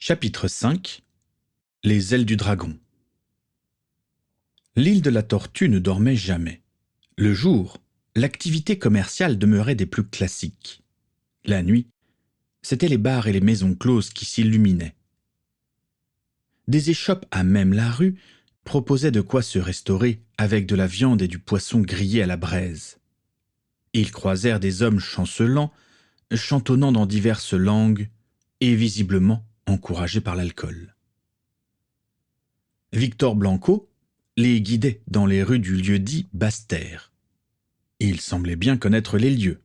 Chapitre 5. Les ailes du dragon. L'île de la Tortue ne dormait jamais. Le jour, l'activité commerciale demeurait des plus classiques. La nuit, c'étaient les bars et les maisons closes qui s'illuminaient. Des échoppes à même la rue proposaient de quoi se restaurer avec de la viande et du poisson grillé à la braise. Ils croisèrent des hommes chancelants, chantonnant dans diverses langues et visiblement encouragés par l'alcool. Victor Blanco les guidait dans les rues du lieu-dit Basse-Terre. Il semblait bien connaître les lieux.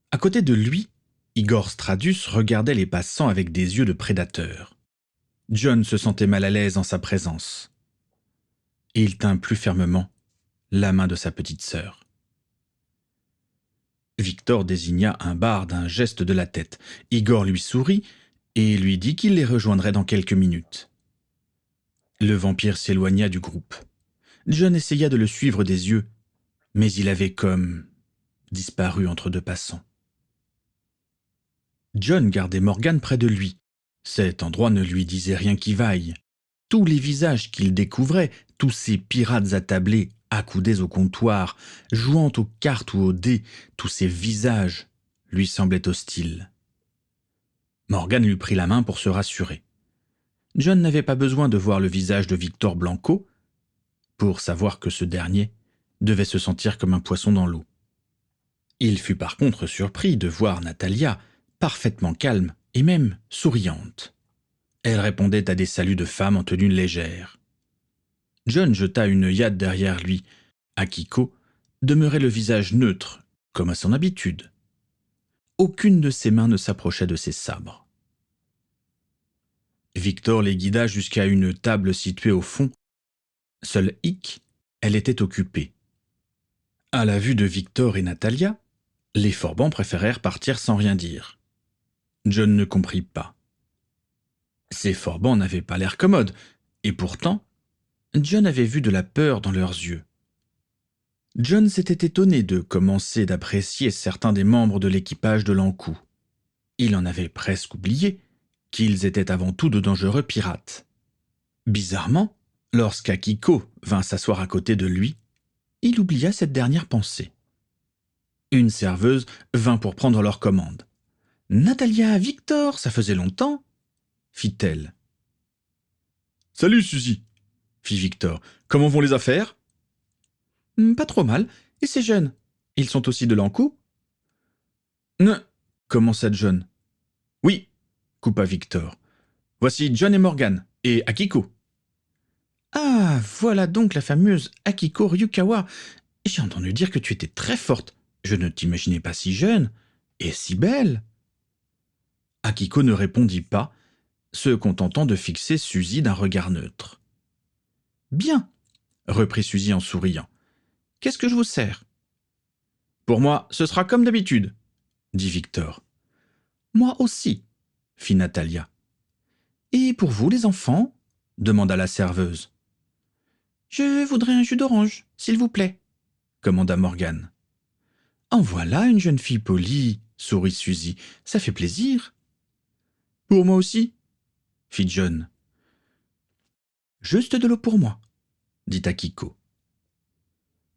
À côté de lui, Igor Stradus regardait les passants avec des yeux de prédateur. John se sentait mal à l'aise en sa présence. Il tint plus fermement la main de sa petite sœur. Victor désigna un bar d'un geste de la tête. Igor lui sourit et lui dit qu'il les rejoindrait dans quelques minutes. Le vampire s'éloigna du groupe. John essaya de le suivre des yeux, mais il avait comme disparu entre deux passants. John gardait Morgan près de lui. Cet endroit ne lui disait rien qui vaille. Tous les visages qu'il découvrait, tous ces pirates attablés, accoudés au comptoir, jouant aux cartes ou aux dés, tous ces visages lui semblaient hostiles. Morgan lui prit la main pour se rassurer. John n'avait pas besoin de voir le visage de Victor Blanco pour savoir que ce dernier devait se sentir comme un poisson dans l'eau. Il fut par contre surpris de voir Natalia parfaitement calme et même souriante. Elle répondait à des saluts de femme en tenue légère. John jeta une œillade derrière lui. Akiko demeurait le visage neutre, comme à son habitude. Aucune de ses mains ne s'approchait de ses sabres. Victor les guida jusqu'à une table située au fond. Seule Hic, elle était occupée. À la vue de Victor et Natalia, les Forbans préférèrent partir sans rien dire. John ne comprit pas. Ces Forbans n'avaient pas l'air commodes, et pourtant, John avait vu de la peur dans leurs yeux. John s'était étonné de commencer d'apprécier certains des membres de l'équipage de l'Ankou. Il en avait presque oublié qu'ils étaient avant tout de dangereux pirates. Bizarrement, lorsqu'Akiko vint s'asseoir à côté de lui, il oublia cette dernière pensée. Une serveuse vint pour prendre leur commande. « Natalia, Victor, ça faisait longtemps » fit-elle. « Salut, Suzy » fit Victor. « Comment vont les affaires ?»« Pas trop mal. Et ces jeunes, ils sont aussi de l'Ankou ?»« Ne, commença John. « Oui, coupa Victor. Voici John et Morgan, et Akiko. »« Ah, voilà donc la fameuse Akiko Ryukawa. J'ai entendu dire que tu étais très forte. Je ne t'imaginais pas si jeune et si belle. » Akiko ne répondit pas, se contentant de fixer Suzy d'un regard neutre. « Bien, reprit Suzy en souriant. Qu'est-ce que je vous sers ?»« Pour moi, ce sera comme d'habitude, dit Victor. Moi aussi, fit Natalia. Et pour vous, les enfants ? Demanda la serveuse. Je voudrais un jus d'orange, s'il vous plaît, commanda Morgan. En voilà une jeune fille polie, sourit Suzy. Ça fait plaisir. Pour moi aussi, fit John. Juste de l'eau pour moi, dit Akiko.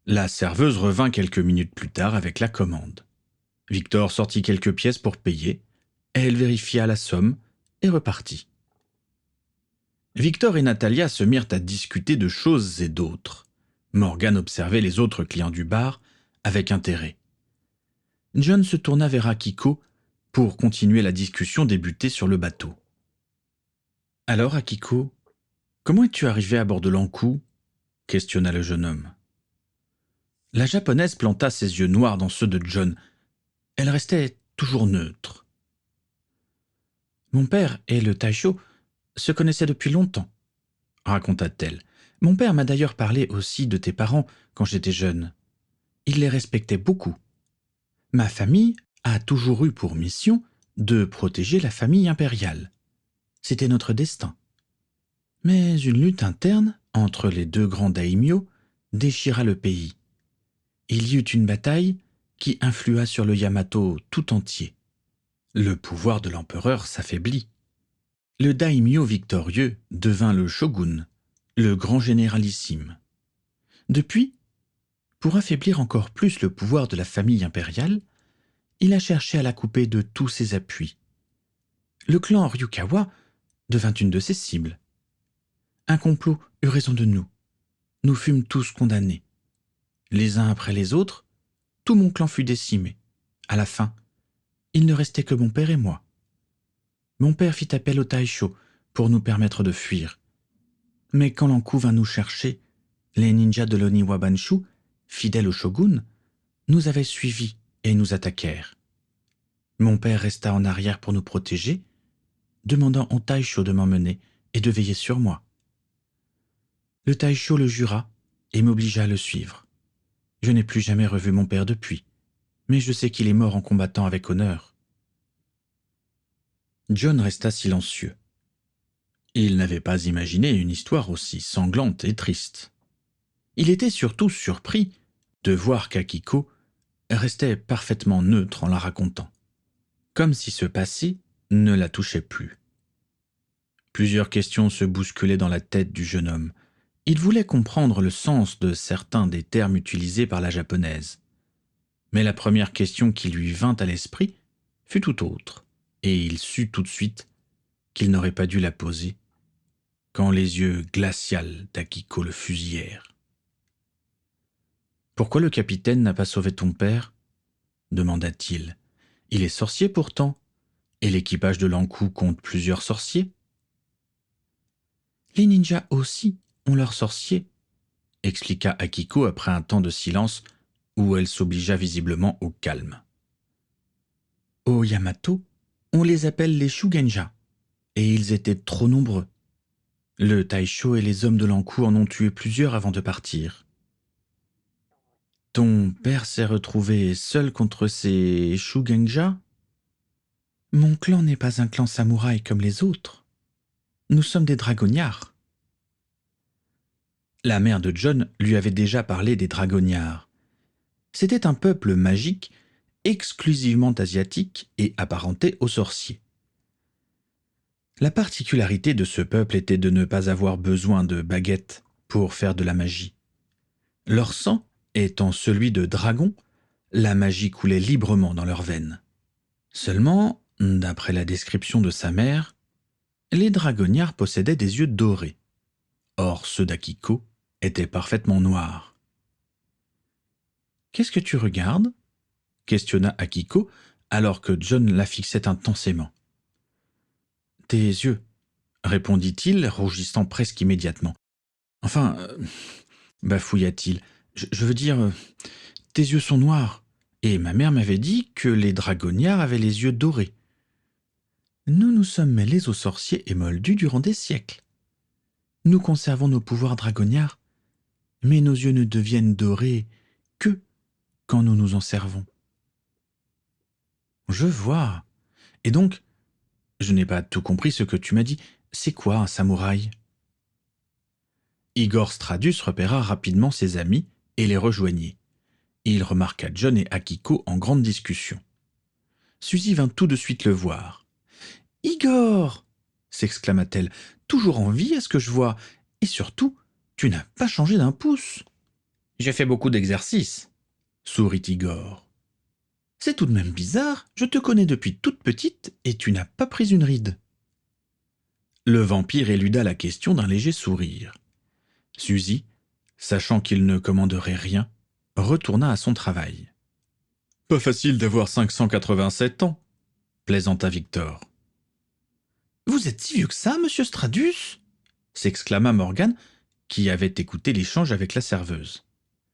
La serveuse revint quelques minutes plus tard avec la commande. Victor sortit quelques pièces pour payer. Elle vérifia la somme et repartit. Victor et Natalia se mirent à discuter de choses et d'autres. Morgan observait les autres clients du bar avec intérêt. John se tourna vers Akiko pour continuer la discussion débutée sur le bateau. « Alors, Akiko, comment es-tu arrivé à bord de l'Ankou ?» questionna le jeune homme. La japonaise planta ses yeux noirs dans ceux de John. Elle restait toujours neutre. « Mon père et le Taisho se connaissaient depuis longtemps, raconta-t-elle. Mon père m'a d'ailleurs parlé aussi de tes parents quand j'étais jeune. Il les respectait beaucoup. Ma famille a toujours eu pour mission de protéger la famille impériale. C'était notre destin. Mais une lutte interne entre les deux grands daimyo déchira le pays. Il y eut une bataille qui influa sur le Yamato tout entier. Le pouvoir de l'empereur s'affaiblit. le daimyo victorieux devint le shogun, le grand généralissime. Depuis, pour affaiblir encore plus le pouvoir de la famille impériale, il a cherché à la couper de tous ses appuis. Le clan Ryukawa devint une de ses cibles. Un complot eut raison de nous. Nous fûmes tous condamnés. Les uns après les autres, tout mon clan fut décimé. À la fin, il ne restait que mon père et moi. Mon père fit appel au Taisho pour nous permettre de fuir. Mais quand l'Ankou vint nous chercher, les ninjas de l'Oniwa Banshu, fidèles au shogun, nous avaient suivis et nous attaquèrent. Mon père resta en arrière pour nous protéger, demandant au Taisho de m'emmener et de veiller sur moi. Le Taisho le jura et m'obligea à le suivre. Je n'ai plus jamais revu mon père depuis, mais je sais qu'il est mort en combattant avec honneur. John resta silencieux. Il n'avait pas imaginé une histoire aussi sanglante et triste. Il était surtout surpris de voir qu'Akiko restait parfaitement neutre en la racontant, comme si ce passé ne la touchait plus. Plusieurs questions se bousculaient dans la tête du jeune homme. Il voulait comprendre le sens de certains des termes utilisés par la japonaise. Mais la première question qui lui vint à l'esprit fut tout autre, et il sut tout de suite qu'il n'aurait pas dû la poser quand les yeux glacials d'Akiko le fusillèrent. « Pourquoi le capitaine n'a pas sauvé ton père ?» demanda-t-il. « Il est sorcier pourtant, et l'équipage de l'Ankou compte plusieurs sorciers. » « Les ninjas aussi ont leurs sorciers, » expliqua Akiko après un temps de silence où elle s'obligea visiblement au calme. « Au Yamato, on les appelle les Shugenja, et ils étaient trop nombreux. Le Taisho et les hommes de l'Ankou en ont tué plusieurs avant de partir. Ton père s'est retrouvé seul contre ces Shugenja ? Mon clan n'est pas un clan samouraï comme les autres. Nous sommes des dragonniards. » La mère de John lui avait déjà parlé des dragonniards. C'était un peuple magique, exclusivement asiatique et apparenté aux sorciers. La particularité de ce peuple était de ne pas avoir besoin de baguettes pour faire de la magie. Leur sang étant celui de dragons, la magie coulait librement dans leurs veines. Seulement, d'après la description de sa mère, les dragonniards possédaient des yeux dorés. Or, ceux d'Akiko étaient parfaitement noirs. « Qu'est-ce que tu regardes ?» questionna Akiko, alors que John la fixait intensément. « Tes yeux, » répondit-il, rougissant presque immédiatement. « Enfin, bafouilla-t-il, je veux dire, tes yeux sont noirs, et ma mère m'avait dit que les dragonniards avaient les yeux dorés. Nous nous sommes mêlés aux sorciers et moldus durant des siècles. Nous conservons nos pouvoirs dragonniards, mais nos yeux ne deviennent dorés que quand nous nous en servons. » « Je vois. Et donc, je n'ai pas tout compris ce que tu m'as dit. C'est quoi un samouraï ?» Igor Stradus repéra rapidement ses amis et les rejoignit. Il remarqua John et Akiko en grande discussion. Suzy vint tout de suite le voir. « Igor !» s'exclama-t-elle. « Toujours en vie à ce que je vois. Et surtout, tu n'as pas changé d'un pouce. »« J'ai fait beaucoup d'exercices, » sourit Igor. « C'est tout de même bizarre, je te connais depuis toute petite et tu n'as pas pris une ride. » Le vampire éluda la question d'un léger sourire. Suzy, sachant qu'il ne commanderait rien, retourna à son travail. « Pas facile d'avoir 587 ans, » plaisanta Victor. « Vous êtes si vieux que ça, monsieur Stradus ?» s'exclama Morgane, qui avait écouté l'échange avec la serveuse.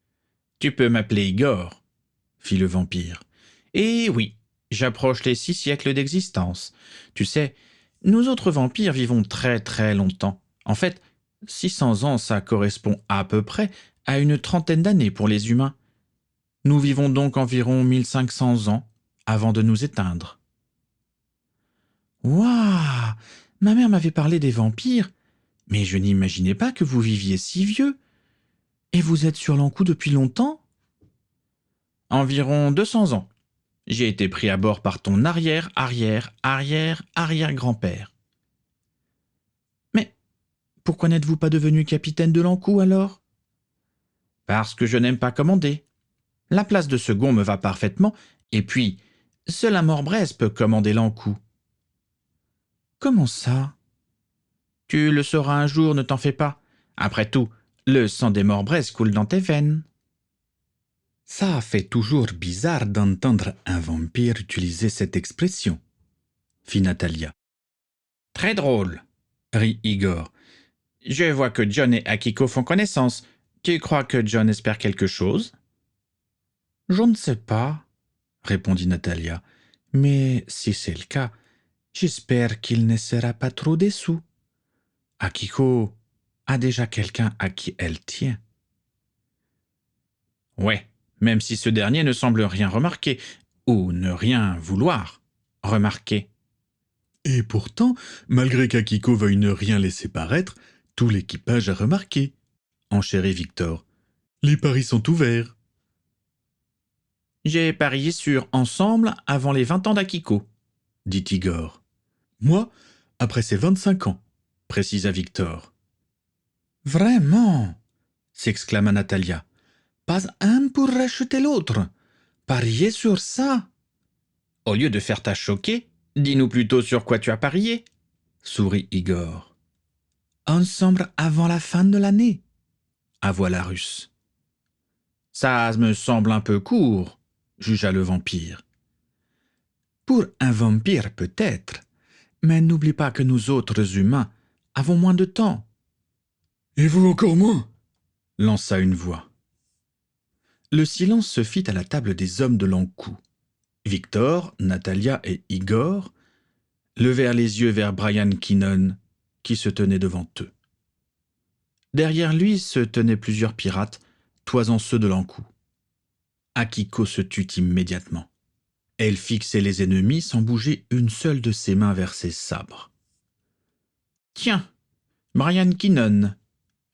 « Tu peux m'appeler Igor, » fit le vampire. « Et oui, j'approche les 6 siècles d'existence. Tu sais, nous autres vampires vivons très très longtemps. En fait, 600 ans, ça correspond à peu près à une trentaine d'années pour les humains. Nous vivons donc environ 1500 ans avant de nous éteindre. » « Waouh ! Ma mère m'avait parlé des vampires, mais je n'imaginais pas que vous viviez si vieux. Et vous êtes sur l'Ankou depuis longtemps ? » ?»« Environ 200 ans. J'ai été pris à bord par ton arrière-arrière-arrière-arrière-grand-père. » Pourquoi n'êtes-vous pas devenu capitaine de l'Ankou alors? Parce que je n'aime pas commander. La place de second me va parfaitement, et puis, seul un Morbrez peut commander l'Ankou. Comment ça? Tu le sauras un jour, ne t'en fais pas. Après tout, le sang des Morbrez coule dans tes veines. Ça fait toujours bizarre d'entendre un vampire utiliser cette expression, fit Natalia. Très drôle, rit Igor. Je vois que John et Akiko font connaissance. Tu crois que John espère quelque chose? Je ne sais pas, répondit Natalia. Mais si c'est le cas, j'espère qu'il ne sera pas trop déçu. Akiko a déjà quelqu'un à qui elle tient. Ouais, même si ce dernier ne semble rien remarquer, ou ne rien vouloir remarquer. Et pourtant, malgré qu'Akiko veuille ne rien laisser paraître, tout l'équipage a remarqué, enchérit Victor. Les paris sont ouverts. J'ai parié sur Ensemble avant les 20 ans d'Akiko, dit Igor. Moi, après ses 25 ans, précisa Victor. Vraiment, s'exclama Natalia. Pas un pour racheter l'autre. Parier sur ça. Au lieu de faire ta choquer, dis-nous plutôt sur quoi tu as parié, sourit Igor. Ensemble avant la fin de l'année, avoua la Russe. Ça me semble un peu court, jugea le vampire. Pour un vampire peut-être, mais n'oublie pas que nous autres humains avons moins de temps. Et vous encore moins, lança une voix. Le silence se fit à la table des hommes de l'Ankou. Victor, Natalia et Igor levèrent les yeux vers Brian Kinnon, qui se tenait devant eux. Derrière lui se tenaient plusieurs pirates, toisant ceux de l'Ankou. Akiko se tut immédiatement. Elle fixait les ennemis sans bouger une seule de ses mains vers ses sabres. « Tiens, Brian Kinnon,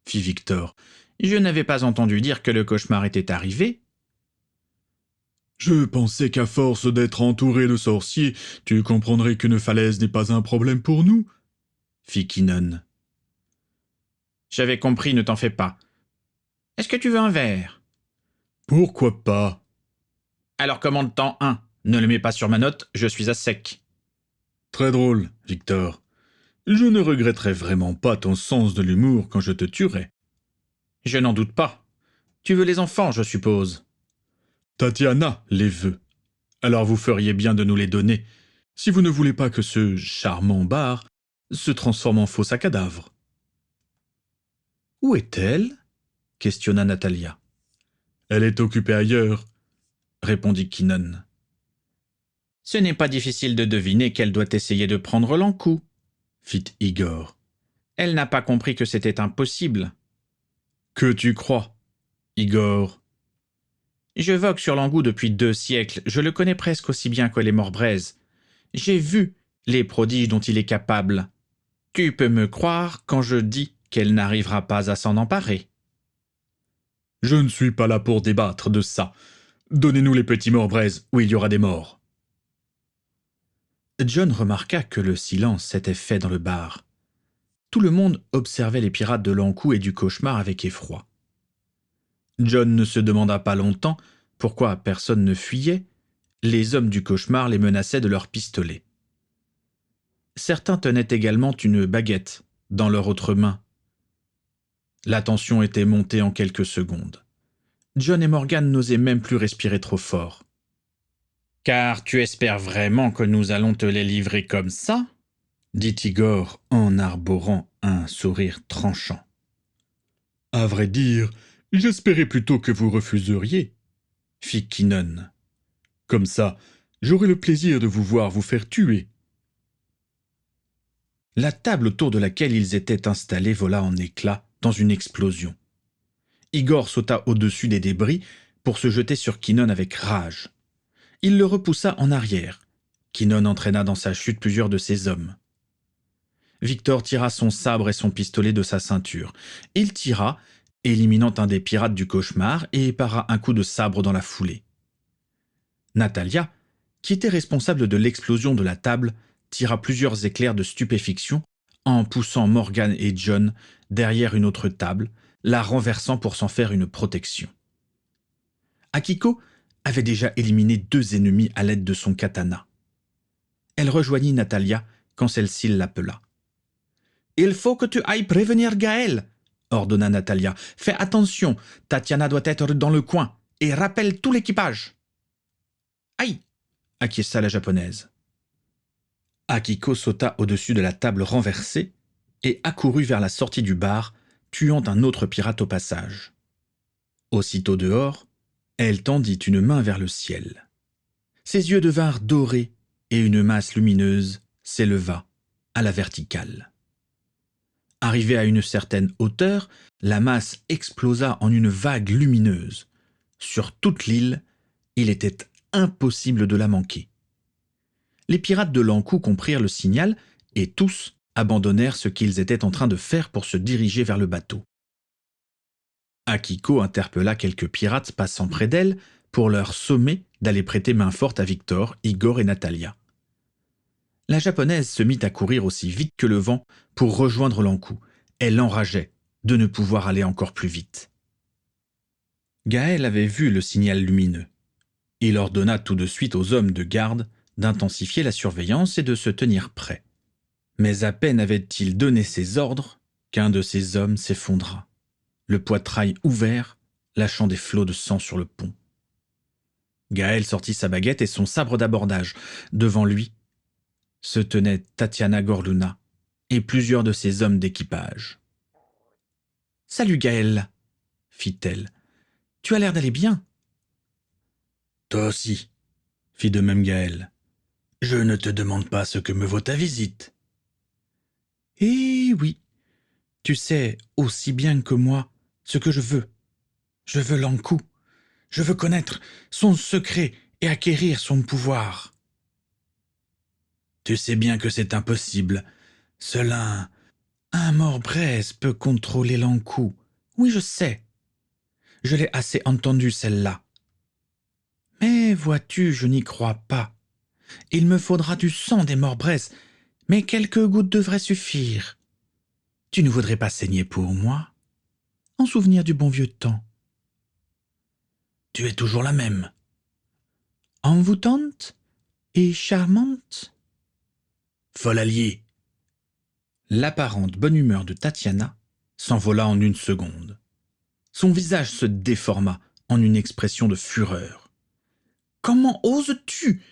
fit Victor, je n'avais pas entendu dire que le cauchemar était arrivé. » Je pensais qu'à force d'être entouré de sorciers, tu comprendrais qu'une falaise n'est pas un problème pour nous, fit Kinnon. J'avais compris, ne t'en fais pas. Est-ce que tu veux un verre? Pourquoi pas? Alors commande-t'en un. Ne le mets pas sur ma note, je suis à sec. Très drôle, Victor. Je ne regretterai vraiment pas ton sens de l'humour quand je te tuerai. Je n'en doute pas. Tu veux les enfants, je suppose. Tatiana les veut. Alors vous feriez bien de nous les donner, si vous ne voulez pas que ce charmant bar se transforme en fosse à cadavre. Où est-elle? Questionna Natalia. Elle est occupée ailleurs, répondit Kinnon. Ce n'est pas difficile de deviner qu'elle doit essayer de prendre l'Ankou, fit Igor. Elle n'a pas compris que c'était impossible. Que tu crois, Igor? Je vogue sur l'Ankou depuis 2 siècles, je le connais presque aussi bien que les Morbrez. J'ai vu les prodiges dont il est capable. Tu peux me croire quand je dis qu'elle n'arrivera pas à s'en emparer. Je ne suis pas là pour débattre de ça. Donnez-nous les petits Morbrez où il y aura des morts. John remarqua que le silence s'était fait dans le bar. Tout le monde observait les pirates de l'Ankou et du cauchemar avec effroi. John ne se demanda pas longtemps pourquoi personne ne fuyait. Les hommes du cauchemar les menaçaient de leurs pistolets. Certains tenaient également une baguette dans leur autre main. La tension était montée en quelques secondes. John et Morgan n'osaient même plus respirer trop fort. « Car tu espères vraiment que nous allons te les livrer comme ça ?» dit Igor en arborant un sourire tranchant. « À vrai dire, j'espérais plutôt que vous refuseriez, » fit Kinnon. « Comme ça, j'aurai le plaisir de vous voir vous faire tuer. » La table autour de laquelle ils étaient installés vola en éclats dans une explosion. Igor sauta au-dessus des débris pour se jeter sur Kinnon avec rage. Il le repoussa en arrière. Kinnon entraîna dans sa chute plusieurs de ses hommes. Victor tira son sabre et son pistolet de sa ceinture. Il tira, éliminant un des pirates du cauchemar, et para un coup de sabre dans la foulée. Natalia, qui était responsable de l'explosion de la table, tira plusieurs éclairs de stupéfiction en poussant Morgan et John derrière une autre table, la renversant pour s'en faire une protection. Akiko avait déjà éliminé 2 ennemis à l'aide de son katana. Elle rejoignit Natalia quand celle-ci l'appela. « Il faut que tu ailles prévenir Gaël !» ordonna Natalia. « Fais attention, Tatiana doit être dans le coin, et rappelle tout l'équipage !»« Aïe !» acquiesça la japonaise. Akiko sauta au-dessus de la table renversée et accourut vers la sortie du bar, tuant un autre pirate au passage. Aussitôt dehors, elle tendit une main vers le ciel. Ses yeux devinrent dorés et une masse lumineuse s'éleva à la verticale. Arrivée à une certaine hauteur, la masse explosa en une vague lumineuse. Sur toute l'île, il était impossible de la manquer. Les pirates de l'Ankou comprirent le signal et tous abandonnèrent ce qu'ils étaient en train de faire pour se diriger vers le bateau. Akiko interpella quelques pirates passant près d'elle pour leur sommer d'aller prêter main forte à Victor, Igor et Natalia. La japonaise se mit à courir aussi vite que le vent pour rejoindre l'Ankou. Elle enrageait de ne pouvoir aller encore plus vite. Gaël avait vu le signal lumineux. Il ordonna tout de suite aux hommes de garde d'intensifier la surveillance et de se tenir prêts. Mais à peine avait-il donné ses ordres qu'un de ses hommes s'effondra, le poitrail ouvert, lâchant des flots de sang sur le pont. Gaël sortit sa baguette et son sabre d'abordage. Devant lui se tenaient Tatiana Gorluna et plusieurs de ses hommes d'équipage. « Salut Gaël, fit-elle. Tu as l'air d'aller bien. »« Toi aussi, fit de même Gaël. Je ne te demande pas ce que me vaut ta visite. »« Eh oui, tu sais aussi bien que moi ce que je veux. Je veux l'Ankou. Je veux connaître son secret et acquérir son pouvoir. » »« Tu sais bien que c'est impossible. Seul un mort-braise peut contrôler l'Ankou. Oui, je sais. Je l'ai assez entendue, celle-là. Mais vois-tu, je n'y crois pas. Il me faudra du sang des morts-braises, mais quelques gouttes devraient suffire. Tu ne voudrais pas saigner pour moi, en souvenir du bon vieux temps? Tu es toujours la même. Envoûtante et charmante. Folle alliée. L'apparente bonne humeur de Tatiana s'envola en une seconde. Son visage se déforma en une expression de fureur. « Comment oses-tu »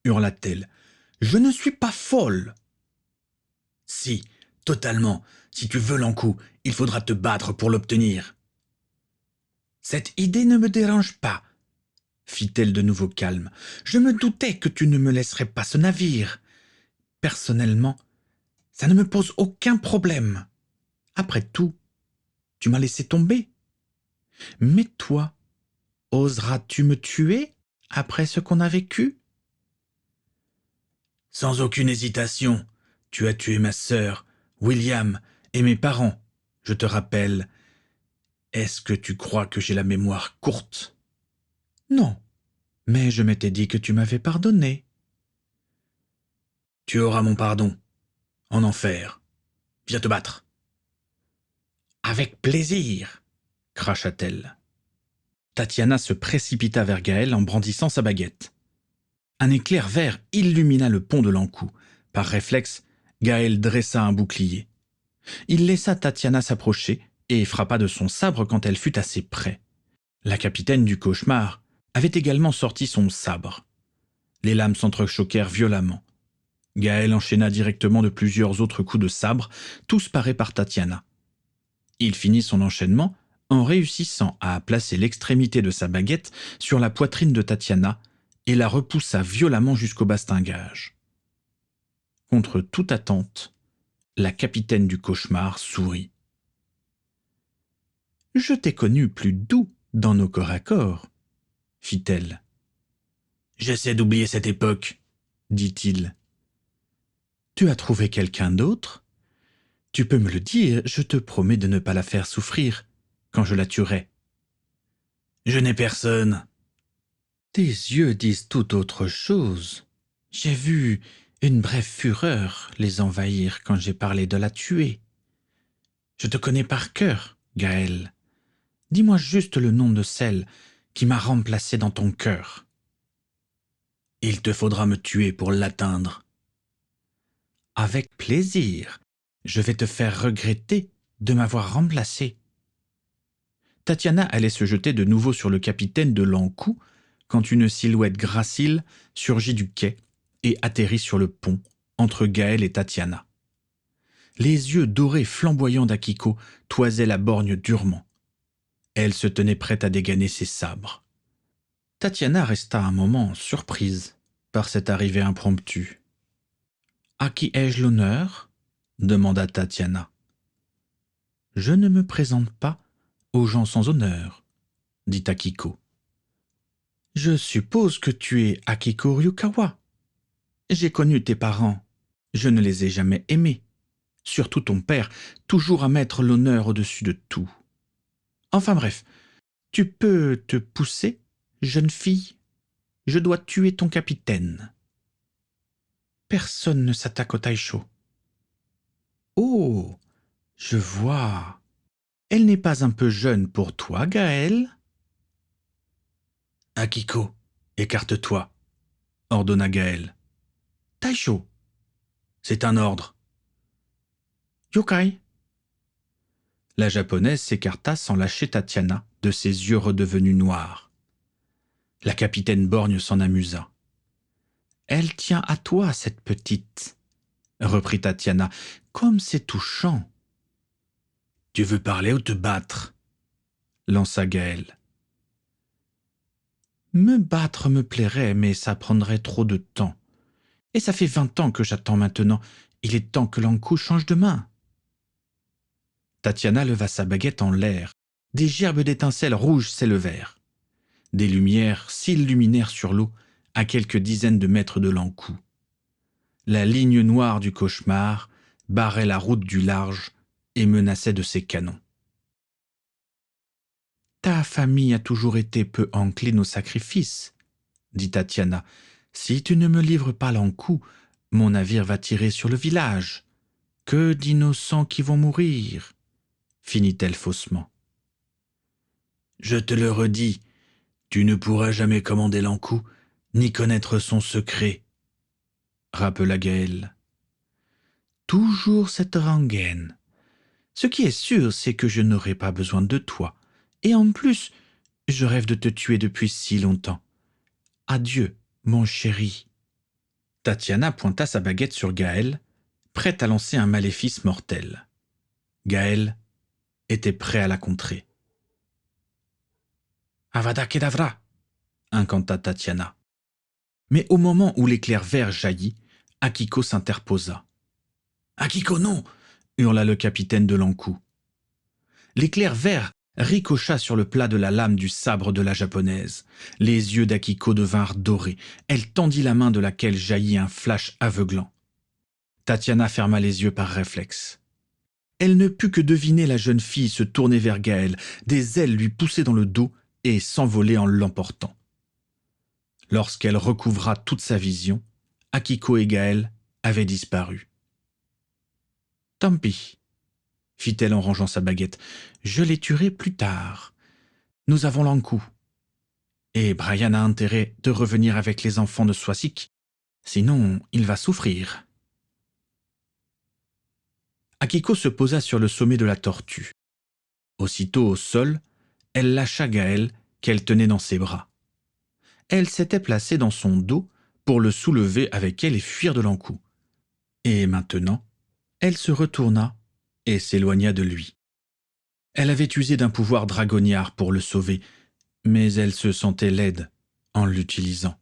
hurla-t-elle. « Je ne suis pas folle. »« Si, totalement. Si tu veux l'Ankou, il faudra te battre pour l'obtenir. »« Cette idée ne me dérange pas, » fit-elle de nouveau calme. « Je me doutais que tu ne me laisserais pas ce navire. Personnellement, ça ne me pose aucun problème. Après tout, tu m'as laissé tomber. Mais toi, oseras-tu me tuer après ce qu'on a vécu? » Sans aucune hésitation, tu as tué ma sœur, William, et mes parents, je te rappelle. Est-ce que tu crois que j'ai la mémoire courte? Non, mais je m'étais dit que tu m'avais pardonné. Tu auras mon pardon. En enfer. Viens te battre. Avec plaisir, cracha-t-elle. Tatiana se précipita vers Gaël en brandissant sa baguette. Un éclair vert illumina le pont de l'Ankou. Par réflexe, Gaël dressa un bouclier. Il laissa Tatiana s'approcher et frappa de son sabre quand elle fut assez près. La capitaine du cauchemar avait également sorti son sabre. Les lames s'entrechoquèrent violemment. Gaël enchaîna directement de plusieurs autres coups de sabre, tous parés par Tatiana. Il finit son enchaînement en réussissant à placer l'extrémité de sa baguette sur la poitrine de Tatiana et la repoussa violemment jusqu'au bastingage. Contre toute attente, la capitaine du cauchemar sourit. « Je t'ai connu plus doux dans nos corps à corps, » fit-elle. « J'essaie d'oublier cette époque, » dit-il. « Tu as trouvé quelqu'un d'autre? Tu peux me le dire, je te promets de ne pas la faire souffrir quand je la tuerai. »« Je n'ai personne. » « Tes yeux disent tout autre chose. J'ai vu Une brève fureur les envahir quand j'ai parlé de la tuer. Je te connais par cœur, Gaël. Dis-moi juste le nom de celle qui m'a remplacé dans ton cœur. Il te faudra me tuer pour l'atteindre. Avec plaisir. Je vais te faire regretter de m'avoir remplacé. Tatiana allait se jeter de nouveau sur le capitaine de l'Ankou quand une silhouette gracile surgit du quai et atterrit sur le pont entre Gaël et Tatiana. Les yeux dorés flamboyants d'Akiko toisaient la borgne durement. Elle se tenait prête à dégainer ses sabres. Tatiana resta un moment surprise par cette arrivée impromptue. « À qui ai-je l'honneur » demanda Tatiana. « Je ne me présente pas aux gens sans honneur, » dit Akiko. « Je suppose que tu es Akiko Ryukawa. J'ai connu tes parents. Je ne les ai jamais aimés. Surtout ton père, toujours à mettre l'honneur au-dessus de tout. Enfin bref, tu peux te pousser, jeune fille. Je dois tuer ton capitaine. » Personne ne s'attaque au Taisho. Oh, je vois. Elle n'est pas un peu jeune pour toi, Gaël ? Akiko, écarte-toi, ordonna Gaël. Taisho, c'est un ordre. yokai. La japonaise s'écarta sans lâcher Tatiana de ses yeux redevenus noirs. La capitaine Borgne s'en amusa. Elle tient à toi, cette petite, reprit Tatiana, comme c'est touchant. Tu veux parler ou te battre ? Lança Gaël. Me battre me plairait, mais ça prendrait trop de temps. Et ça fait 20 ans que j'attends maintenant. Il est temps que l'Ankou change de main. Tatiana leva sa baguette en l'air. Des gerbes d'étincelles rouges s'élevèrent. Des lumières s'illuminèrent sur l'eau à quelques dizaines de mètres de l'Ankou. La ligne noire du cauchemar barrait la route du large et menaçait de ses canons. Ta famille a toujours été peu encline au sacrifice, dit Tatiana. Si tu ne me livres pas l'Ankou, mon navire va tirer sur le village. Que d'innocents qui vont mourir, finit-elle faussement. Je te le redis, tu ne pourras jamais commander l'Ankou, ni connaître son secret, rappela Gaël. Toujours cette rengaine. Ce qui est sûr, c'est que je n'aurai pas besoin de toi. Et en plus, je rêve de te tuer depuis si longtemps. Adieu, mon chéri. Tatiana pointa sa baguette sur Gaël, prête à lancer un maléfice mortel. Gaël était prêt à la contrer. Avada Kedavra, incanta Tatiana. Mais au moment où l'éclair vert jaillit, Akiko s'interposa. Akiko, non, hurla le capitaine de l'Ankou. L'éclair vert ricocha sur le plat de la lame du sabre de la japonaise. Les yeux d'Akiko devinrent dorés. Elle tendit la main de laquelle jaillit un flash aveuglant. Tatiana ferma les yeux par réflexe. Elle ne put que deviner la jeune fille se tourner vers Gaël, des ailes lui pousser dans le dos et s'envoler en l'emportant. Lorsqu'elle recouvra toute sa vision, Akiko et Gaël avaient disparu. « Tant pis, fit-elle en rangeant sa baguette, je les tuerai plus tard. Nous avons l'Ankou. Et Brian a intérêt de revenir avec les enfants de Swasik, sinon il va souffrir. » Akiko se posa sur le sommet de la tortue. Aussitôt au sol, elle lâcha Gaël qu'elle tenait dans ses bras. Elle s'était placée dans son dos pour le soulever avec elle et fuir de l'Ankou. Et maintenant, elle se retourna et s'éloigna de lui. Elle avait usé d'un pouvoir dragonniard pour le sauver, mais elle se sentait laide en l'utilisant.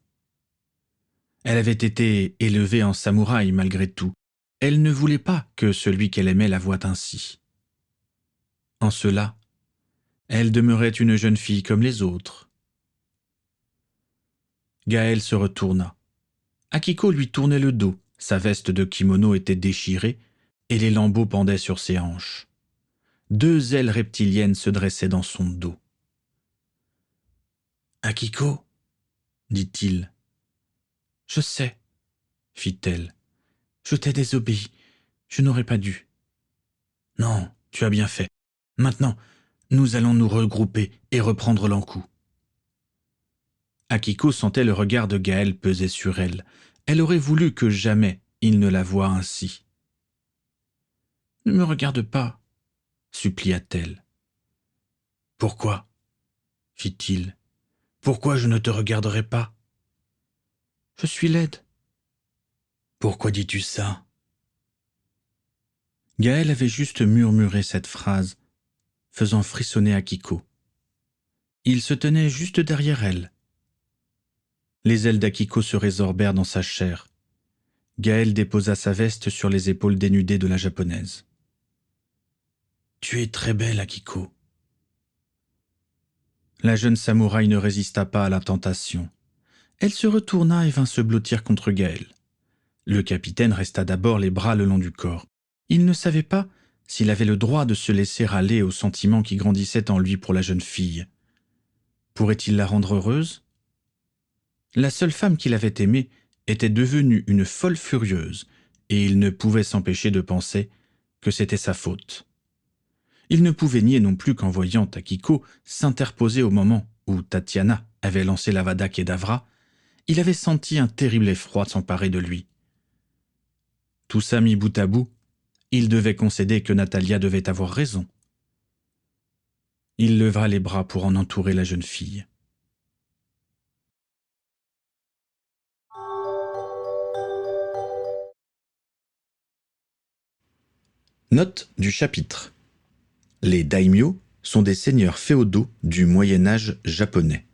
Elle avait été élevée en samouraï malgré tout. Elle ne voulait pas que celui qu'elle aimait la voie ainsi. En cela, elle demeurait une jeune fille comme les autres. Gaël se retourna. Akiko lui tournait le dos, sa veste de kimono était déchirée et les lambeaux pendaient sur ses hanches. 2 ailes reptiliennes se dressaient dans son dos. « Akiko » dit-il. « Je sais » fit-elle. Je t'ai désobéi. Je n'aurais pas dû. Non, tu as bien fait. Maintenant, nous allons nous regrouper et reprendre l'encou. Akiko sentait le regard de Gaël peser sur elle. Elle aurait voulu que jamais il ne la voie ainsi. Ne me regarde pas, supplia-t-elle. Pourquoi fit-il. Pourquoi je ne te regarderai pas? Je suis laide. Pourquoi dis-tu ça? Gaël avait juste murmuré cette phrase, faisant frissonner Akiko. Il se tenait juste derrière elle. Les ailes d'Akiko se résorbèrent dans sa chair. Gaël déposa sa veste sur les épaules dénudées de la japonaise. « Tu es très belle, Akiko. » La jeune samouraï ne résista pas à la tentation. Elle se retourna et vint se blottir contre Gaël. Le capitaine resta d'abord les bras le long du corps. Il ne savait pas s'il avait le droit de se laisser aller aux sentiments qui grandissaient en lui pour la jeune fille. Pourrait-il la rendre heureuse? La seule femme qu'il avait aimée était devenue une folle furieuse, et il ne pouvait s'empêcher de penser que c'était sa faute. Il ne pouvait nier non plus qu'en voyant Akiko s'interposer au moment où Tatiana avait lancé l'Avada Kedavra, il avait senti un terrible effroi s'emparer de lui. Tout ça mis bout à bout, il devait concéder que Natalia devait avoir raison. Il leva les bras pour en entourer la jeune fille. Note du chapitre. Les daimyo sont des seigneurs féodaux du Moyen-Âge japonais.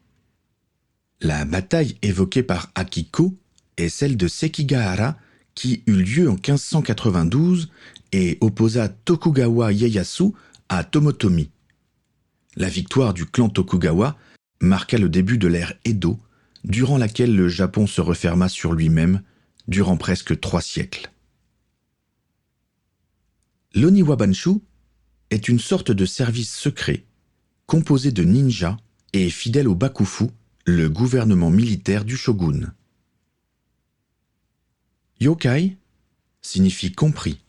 La bataille évoquée par Akiko est celle de Sekigahara qui eut lieu en 1592 et opposa Tokugawa Ieyasu à Tomotomi. La victoire du clan Tokugawa marqua le début de l'ère Edo, durant laquelle le Japon se referma sur lui-même durant presque 3 siècles. L'Oniwabanshu est une sorte de service secret composé de ninjas et fidèle au Bakufu, le gouvernement militaire du shogun. Yokai signifie compris